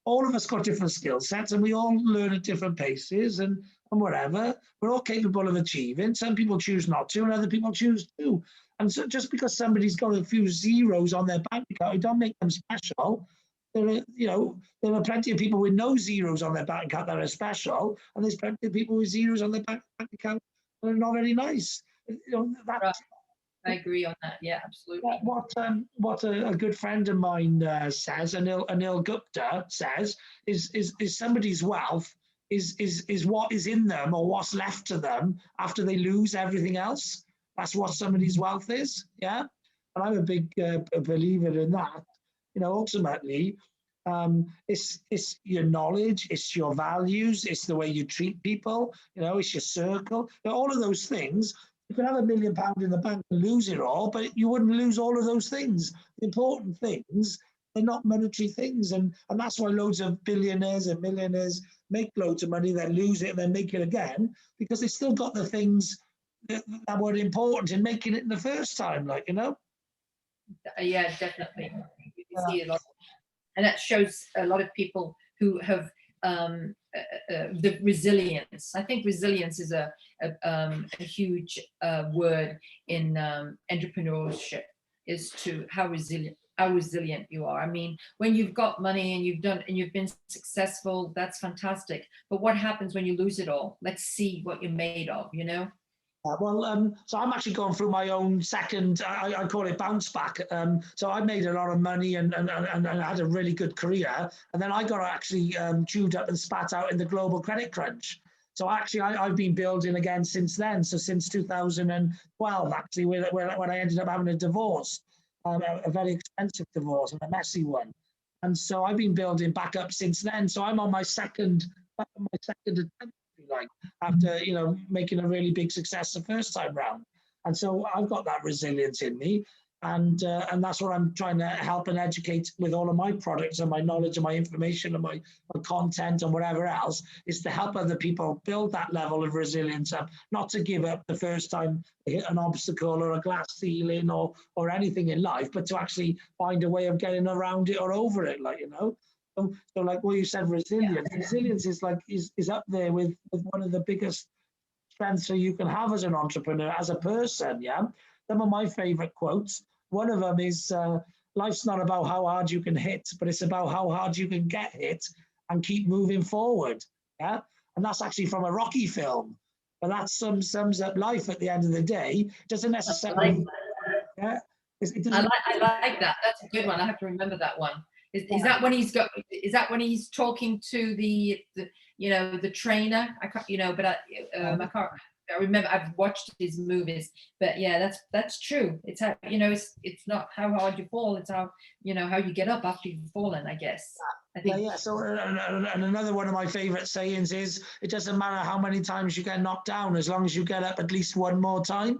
All of us got different skill sets, and we all learn at different paces and whatever. We're all capable of achieving. Some people choose not to, and other people choose to. And so just because somebody's got a few zeros on their bank account, it don't make them special. There are plenty of people with no zeros on their bank account that are special, and there's plenty of people with zeros on their bank account that are not very nice. Right. I agree on that. Yeah, absolutely. What a good friend of mine says, Anil Gupta says, is somebody's wealth is what is in them or what's left to them after they lose everything else. That's what somebody's wealth is. Yeah, and I'm a big believer in that. Ultimately, it's your knowledge, it's your values, it's the way you treat people. It's your circle. All of those things. You could have £1 million in the bank and lose it all, but you wouldn't lose all of those things. The important things, they're not monetary things. And that's why loads of billionaires and millionaires make loads of money, then lose it and then make it again, because they still got the things that were important in making it in the first time, Yeah, definitely. You see a lot. And that shows a lot of people who have the resilience. I think resilience is a huge word in entrepreneurship, is to how resilient you are. I mean, when you've got money and you've been successful, that's fantastic. But what happens when you lose it all? Let's see what you're made of, So I'm actually going through my own second, I call it bounce back. So I made a lot of money and had a really good career. And then I got actually chewed up and spat out in the global credit crunch. So actually, I've been building again since then. So since 2012, actually, when I ended up having a divorce, a very expensive divorce and a messy one. And so I've been building back up since then. So I'm on my second attempt, after making a really big success the first time round. And so I've got that resilience in me. And that's what I'm trying to help and educate with all of my products and my knowledge and my information and my content and whatever else, is to help other people build that level of resilience up, not to give up the first time they hit an obstacle or a glass ceiling or anything in life, but to actually find a way of getting around it or over it, like, you know. So like what you said, resilience. Resilience is like is up there with one of the biggest strengths that you can have as an entrepreneur, as a person. Yeah. Some of my favorite quotes. One of them is, life's not about how hard you can hit, but it's about how hard you can get hit and keep moving forward. Yeah. And that's actually from a Rocky film. But that sums up life at the end of the day. Doesn't necessarily. Yeah. I like that. That's a good one. I have to remember that one. Is that when he's got? Is that when he's talking to the you know, the trainer? I can't, you know, but I can't. I remember I've watched his movies, but yeah, that's true. It's how, you know, it's not how hard you fall, it's how, you know, how you get up after you've fallen, I guess. I think. Yeah. So and another one of my favorite sayings is, it doesn't matter how many times you get knocked down, as long as you get up at least one more time.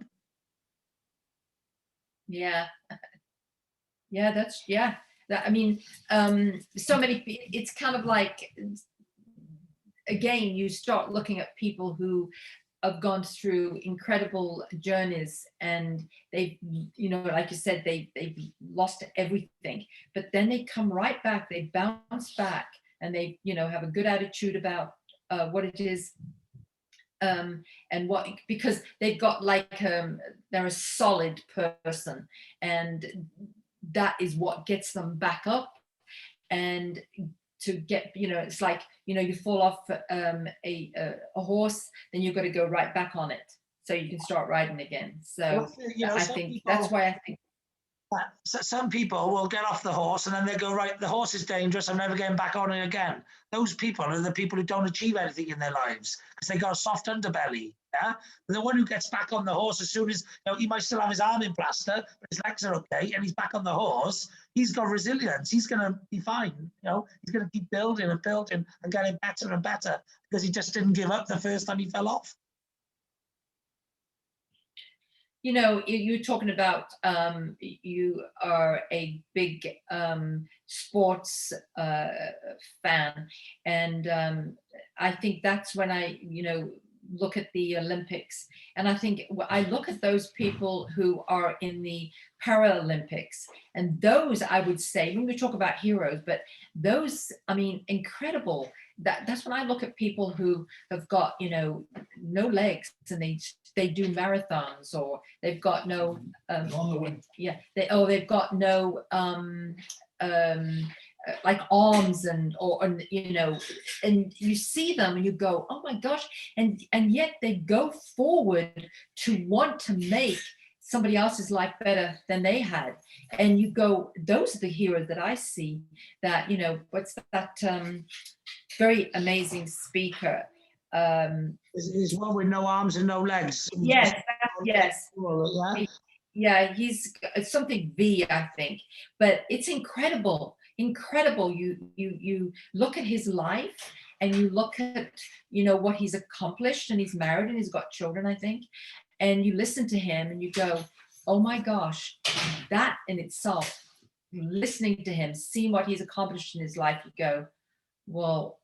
Yeah. Yeah, that's, yeah. That, I mean, so many, it's kind of like, again, you start looking at people who have gone through incredible journeys, and they've, you know, like you said, they've lost everything, but then they come right back, they bounce back, and they, you know, have a good attitude about what it is, and what, because they've got like, they're a solid person, and that is what gets them back up. And to get, you know, it's like, you know, you fall off a horse, then you've got to go right back on it so you can start riding again. So you know, I think people, that's why I think some people will get off the horse and then they go, right, the horse is dangerous, I'm never getting back on it again. Those people are the people who don't achieve anything in their lives because they got a soft underbelly. Yeah, the one who gets back on the horse as soon as, you know, he might still have his arm in plaster, but his legs are okay, and he's back on the horse. He's got resilience. He's going to be fine. You know, he's going to keep building and building and getting better and better because he just didn't give up the first time he fell off. You know, you're talking about you are a big sports fan, and I think that's when I, you know, look at the Olympics, and I think I look at those people who are in the Paralympics, and those, I would say, when we talk about heroes, but those, I mean, incredible. That's when I look at people who have got, you know, no legs, and they do marathons, or they've got no yeah, they've got no like arms, and you know, and you see them and you go, oh my gosh, and yet they go forward to want to make somebody else's life better than they had. And you go, those are the heroes that I see. That, you know, what's that very amazing speaker, is one with no arms and no legs. Yes, yes. Yeah. Yeah, he's something V, I think, but it's incredible. You look at his life, and you look at, you know, what he's accomplished, and he's married and he's got children, I think, and you listen to him and you go, oh my gosh, that in itself, listening to him, seeing what he's accomplished in his life, you go, well,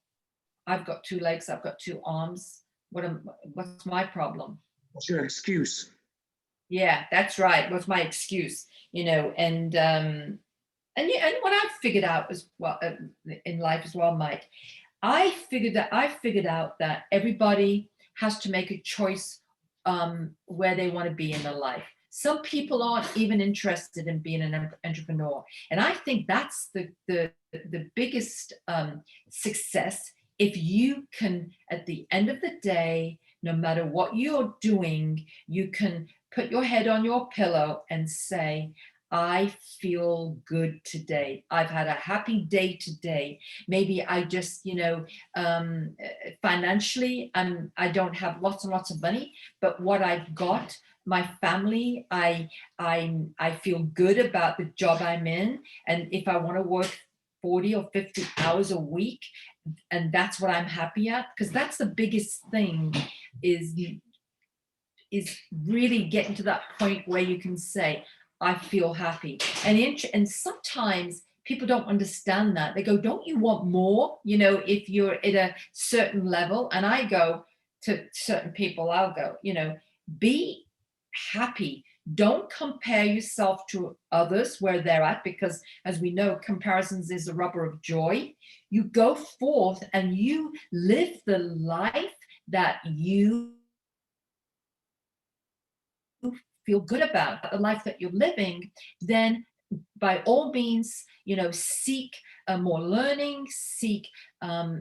I've got two legs, I've got two arms. What's my problem? What's your excuse? Yeah, that's right. What's my excuse? You know, and what I've figured out as well in life as well, Mike, I figured out that everybody has to make a choice where they want to be in their life. Some people aren't even interested in being an entrepreneur, and I think that's the biggest success. If you can, at the end of the day, no matter what you're doing, you can put your head on your pillow and say, I feel good today. I've had a happy day today. Maybe I just, you know, financially, I don't have lots and lots of money, but what I've got, my family, I feel good about the job I'm in. And if I want to work 40 or 50 hours a week, and that's what I'm happy at, because that's the biggest thing, is really getting to that point where you can say, I feel happy. And sometimes people don't understand that. They go, don't you want more? You know, if you're at a certain level, and I go to certain people, I'll go, you know, be happy. Don't compare yourself to others where they're at, because as we know, comparisons is the rubber of joy. You go forth and you live the life that you feel good about, the life that you're living, then by all means, you know, seek more learning, seek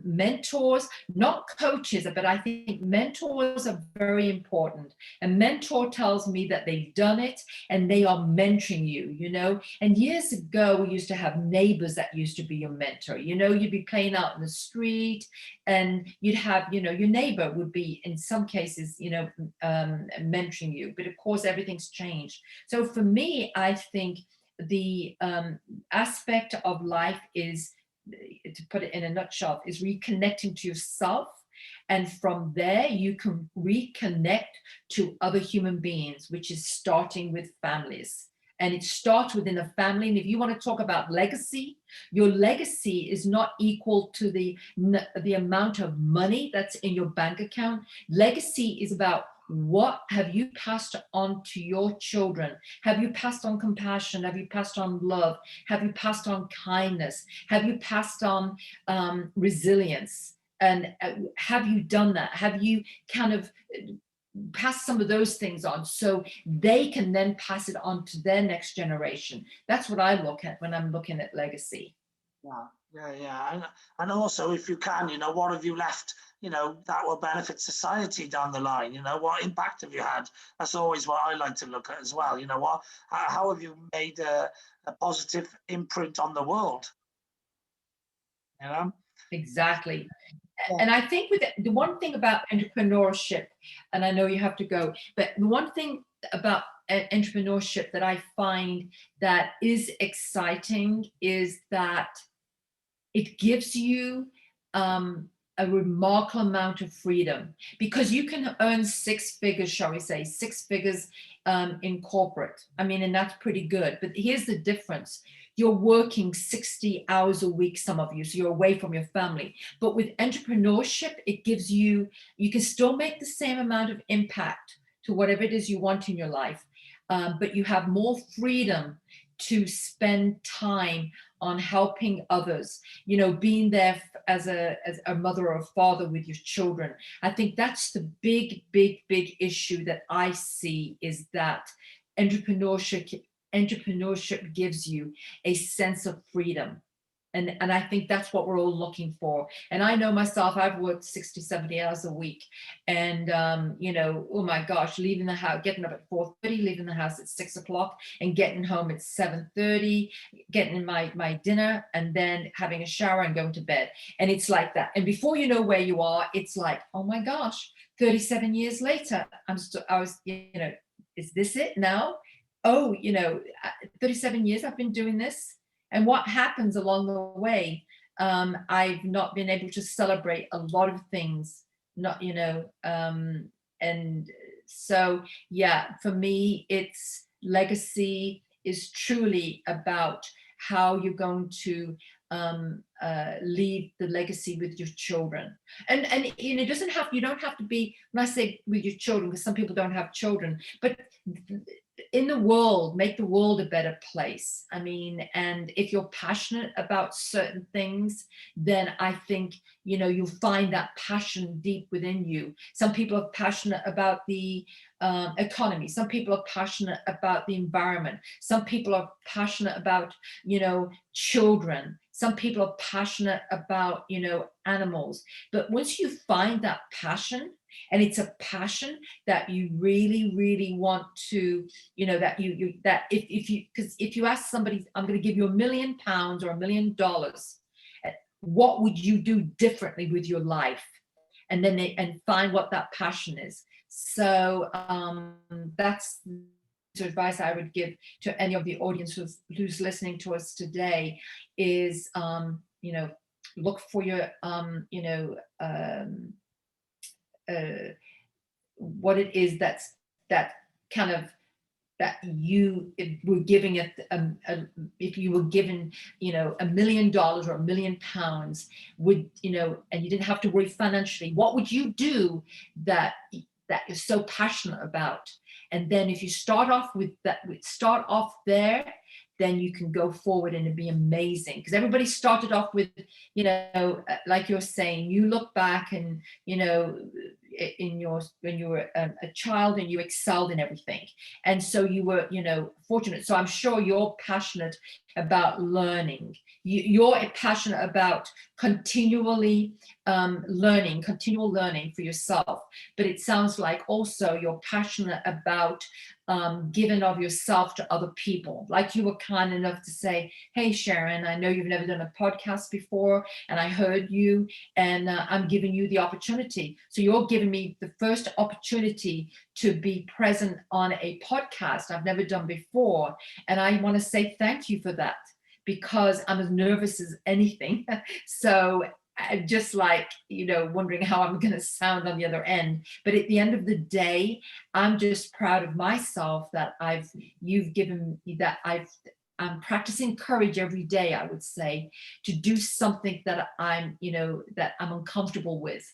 mentors, not coaches, but I think mentors are very important. A mentor tells me that they've done it and they are mentoring you, you know. And years ago, we used to have neighbors that used to be your mentor. You know, you'd be playing out in the street and you'd have, you know, your neighbor would be, in some cases, you know, mentoring you. But of course, everything's changed. So for me, I think the aspect of life is, to put it in a nutshell, is reconnecting to yourself, and from there you can reconnect to other human beings, which is starting with families. And it starts within a family. And if you want to talk about legacy, your legacy is not equal to the amount of money that's in your bank account. Legacy is about, what have you passed on to your children? Have you passed on compassion? Have you passed on love? Have you passed on kindness? Have you passed on resilience? And have you done that? Have you kind of passed some of those things on so they can then pass it on to their next generation? That's what I look at when I'm looking at legacy. Yeah. And also, if you can, you know, what have you left, you know, that will benefit society down the line? You know, what impact have you had? That's always what I like to look at as well. You know, how have you made a positive imprint on the world? You know? Exactly. Yeah. And I think with the one thing about entrepreneurship, and I know you have to go, but the one thing about entrepreneurship that I find that is exciting is that it gives you a remarkable amount of freedom, because you can earn six figures, shall we say, six figures in corporate. I mean, and that's pretty good. But here's the difference. You're working 60 hours a week, some of you, so you're away from your family. But with entrepreneurship, it gives you can still make the same amount of impact to whatever it is you want in your life, but you have more freedom to spend time on helping others, you know, being there as a mother or a father with your children. I think that's the big issue that I see, is that entrepreneurship gives you a sense of freedom. And I think that's what we're all looking for. And I know myself, I've worked 60, 70 hours a week. And, you know, oh my gosh, leaving the house, getting up at 4:30, leaving the house at 6 o'clock and getting home at 7:30, getting in my dinner and then having a shower and going to bed. And it's like that. And before you know where you are, it's like, oh my gosh, 37 years later, I was, you know, is this it now? Oh, you know, 37 years I've been doing this. And what happens along the way, I've not been able to celebrate a lot of things, not, you know, and so, yeah, for me, it's legacy is truly about how you're going to leave the legacy with your children. And you know, you don't have to be, when I say with your children, because some people don't have children, but in the world, make the world a better place. I mean, and if you're passionate about certain things, then I think, you know, you'll find that passion deep within you. Some people are passionate about the economy. Some people are passionate about the environment. Some people are passionate about, you know, children. Some people are passionate about, you know, animals. But once you find that passion, and it's a passion that you really want to, you know, that that if you, because if you ask somebody, I'm going to give you £1 million or $1 million, what would you do differently with your life? And then and find what that passion is. So that's the advice I would give to any of the audience who's listening to us today is, you know, look for your, you know, what it is that kind of that you were giving if you were given, $1 million or £1 million, would, and you didn't have to worry financially, what would you do that you're so passionate about? And then if you start off with that, start off there, then you can go forward and it'd be amazing. Because everybody started off with, like you're saying, you look back and, when you were a child and you excelled in everything. And so you were, fortunate. So I'm sure you're passionate about learning. You're passionate about continual learning for yourself. But it sounds like also you're passionate about giving of yourself to other people. Like you were kind enough to say, hey, Sharyn, I know you've never done a podcast before, and I heard you, and I'm giving you the opportunity. So you're giving me the first opportunity to be present on a podcast I've never done before. And I want to say thank you for that, because I'm as nervous as anything. So I'm just like, wondering how I'm going to sound on the other end. But at the end of the day, I'm just proud of myself that you've given me that I'm practicing courage every day, I would say, to do something that I'm uncomfortable with.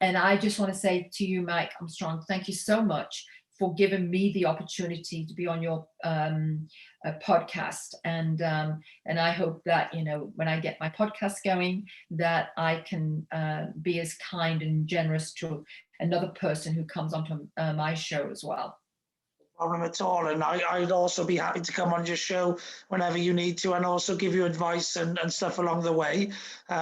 And I just want to say to you, Mike Armstrong, thank you so much for giving me the opportunity to be on your podcast. And I hope that, when I get my podcast going, that I can be as kind and generous to another person who comes onto my show as well. No problem at all. And I'd also be happy to come on your show whenever you need to, and also give you advice and stuff along the way.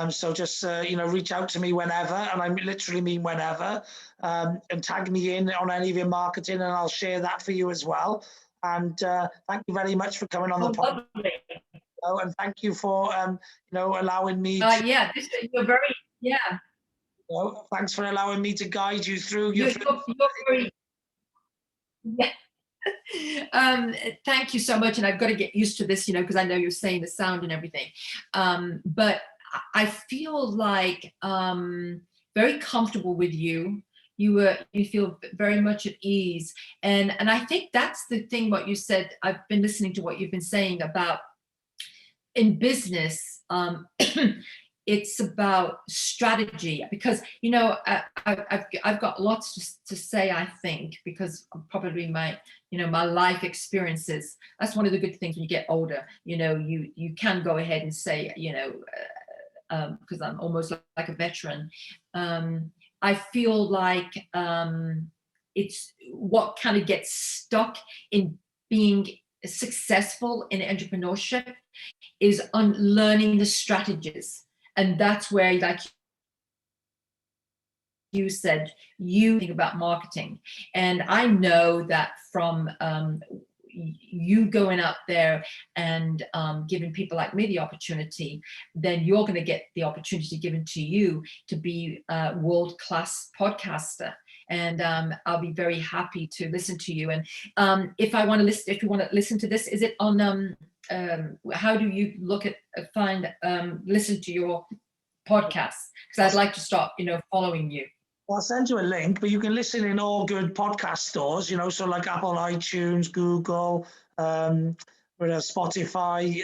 So just, reach out to me whenever, and I literally mean whenever, and tag me in on any of your marketing, and I'll share that for you as well. And thank you very much for coming on the podcast. And thank you for, allowing me to, you're very, thanks for allowing me to guide you through you're very, yeah. Thank you so much. And I've got to get used to this, because I know you're saying the sound and everything. But I feel like very comfortable with you. You feel very much at ease. And I think that's the thing, what you said. I've been listening to what you've been saying about in business. It's about strategy, because I've got lots to say, I think, because probably my my life experiences. That's one of the good things when you get older. You can go ahead and say, because I'm almost like a veteran. I feel like it's what kind of gets stuck in being successful in entrepreneurship is on learning the strategies. And that's where, like you said, you think about marketing. And I know that from you going out there and giving people like me the opportunity, then you're going to get the opportunity given to you to be a world-class podcaster. And I'll be very happy to listen to you. And if you want to listen to this, is it on how do you listen to your podcast? Because I'd like to start, following you. I'll send you a link, but you can listen in all good podcast stores, so like Apple, iTunes, Google, Spotify,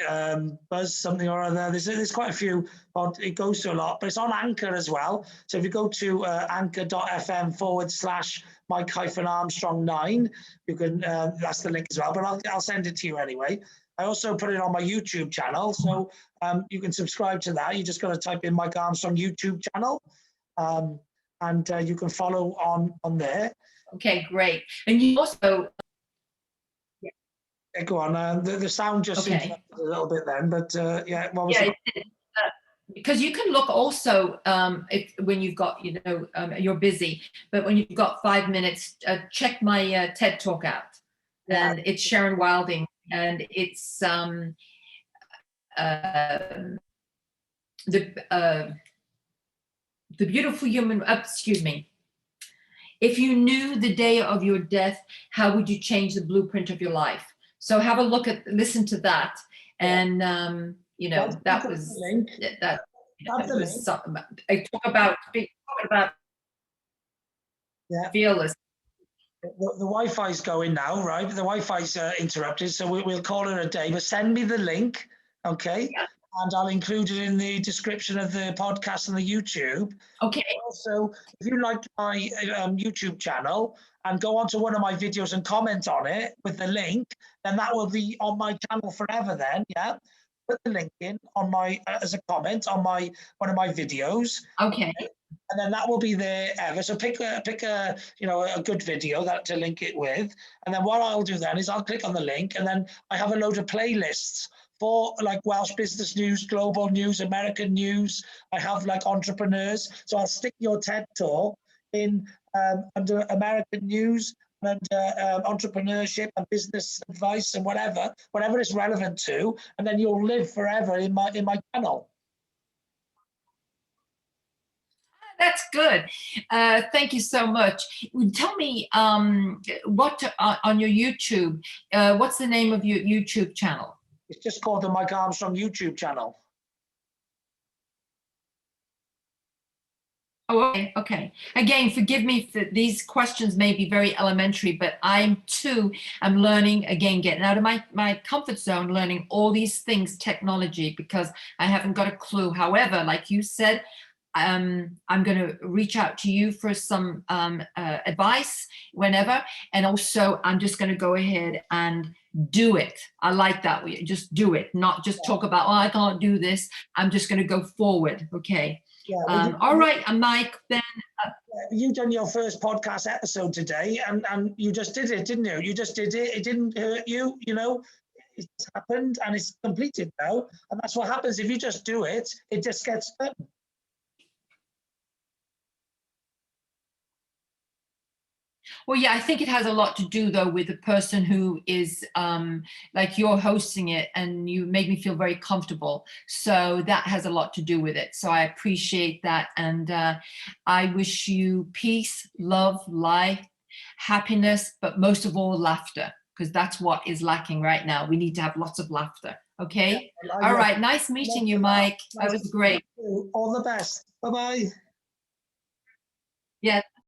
Buzz, something or other. There's quite a few, but it goes to a lot. But it's on Anchor as well. So if you go to anchor.fm/Mike-Armstrong9, you can, that's the link as well. But I'll send it to you anyway. I also put it on my YouTube channel, so you can subscribe to that. You just got to type in Mike Armstrong YouTube channel, and you can follow on there. Okay, great. And you also... Yeah, go on. The sound just interrupted a little bit then, but yeah. What was because you can look also when you've got, you're busy, but when you've got 5 minutes, check my TED Talk out. Yeah. And it's Sharyn Wilding. And it's the beautiful human, excuse me. If you knew the day of your death, how would you change the blueprint of your life? So have a listen to that. And, that was something. I talk about fearless. The Wi-Fi's going now, right? The Wi-Fi's interrupted, so we'll call it a day. But send me the link, okay? Yeah. And I'll include it in the description of the podcast and the YouTube. Okay. Also, if you like my YouTube channel and go onto one of my videos and comment on it with the link, then that will be on my channel forever. Then, yeah, put the link in on my as a comment on my one of my videos. Okay. And then that will be there ever. So pick a a good video that to link it with, and then what I'll do then is I'll click on the link, and then I have a load of playlists for like Welsh business news, global news, American news. I have like entrepreneurs, so I'll stick your TED talk in under American news and entrepreneurship and business advice and whatever it's relevant to, and then you'll live forever in my channel. That's good. Thank you so much. Tell me what on your YouTube, what's the name of your YouTube channel? It's just called the Mike Armstrong YouTube channel. Oh, okay. Okay. Again, forgive me for these questions may be very elementary, but I'm learning again, getting out of my comfort zone, learning all these things, technology, because I haven't got a clue. However, like you said, I'm going to reach out to you for some advice whenever. And also, I'm just going to go ahead and do it. I like that. Just do it, not just talk about, oh, I can't do this. I'm just going to go forward. Okay. Yeah, all right, Mike, then. You done your first podcast episode today, and you just did it, didn't you? You just did it. It didn't hurt you, It's happened, and it's completed now. And that's what happens. If you just do it, it just gets done. Well, yeah, I think it has a lot to do, though, with the person who is like you're hosting it, and you make me feel very comfortable. So that has a lot to do with it. So I appreciate that. And I wish you peace, love, life, happiness, but most of all, laughter, because that's what is lacking right now. We need to have lots of laughter. Okay. Yeah, all right. Nice meeting you, Mike. That was great. All the best. Bye-bye. Yeah.